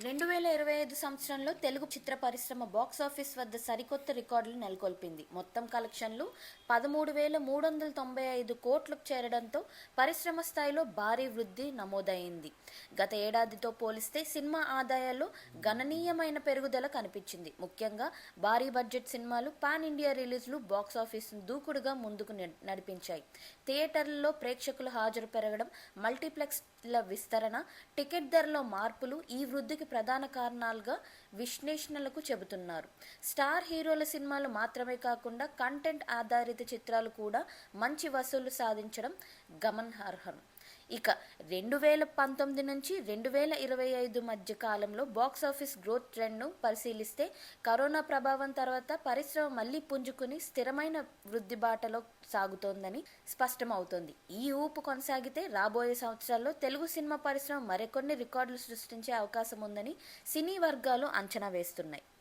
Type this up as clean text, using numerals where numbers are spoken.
2025 సంవత్సరంలో తెలుగు చిత్ర పరిశ్రమ బాక్సాఫీస్ వద్ద సరికొత్త రికార్డులు నెలకొల్పింది. మొత్తం కలెక్షన్లు 13,395 కోట్లకు చేరడంతో పరిశ్రమ స్థాయిలో భారీ వృద్ధి నమోదైంది. గత ఏడాదితో పోలిస్తే సినిమా ఆదాయాల్లో గణనీయమైన పెరుగుదల కనిపించింది. ముఖ్యంగా భారీ బడ్జెట్ సినిమాలు, పాన్ ఇండియా రిలీజ్లు బాక్సాఫీస్ను దూకుడుగా ముందుకు నడిపించాయి. థియేటర్లలో ప్రేక్షకుల హాజరు పెరగడం, మల్టీప్లెక్స్ల విస్తరణ, టికెట్ ధరలో మార్పులు ఈ వృద్ధికి ప్రధాన కారణాలుగా విశ్లేషణలకు చెబుతున్నారు. స్టార్ హీరోల సినిమాలు మాత్రమే కాకుండా కంటెంట్ ఆధారిత చిత్రాలు కూడా మంచి వసూళ్లు సాధించడం గమనార్హం. ఇక 2019 నుంచి 2025 మధ్య కాలంలో బాక్సాఫీస్ గ్రోత్ ట్రెండ్ను పరిశీలిస్తే కరోనా ప్రభావం తర్వాత పరిశ్రమ మళ్లీ పుంజుకుని స్థిరమైన వృద్ధి బాటలో సాగుతోందని స్పష్టమవుతోంది. ఈ ఊపు కొనసాగితే రాబోయే సంవత్సరాల్లో తెలుగు సినిమా పరిశ్రమ మరికొన్ని రికార్డులు సృష్టించే అవకాశం ఉందని సినీ వర్గాలు అంచనా వేస్తున్నాయి.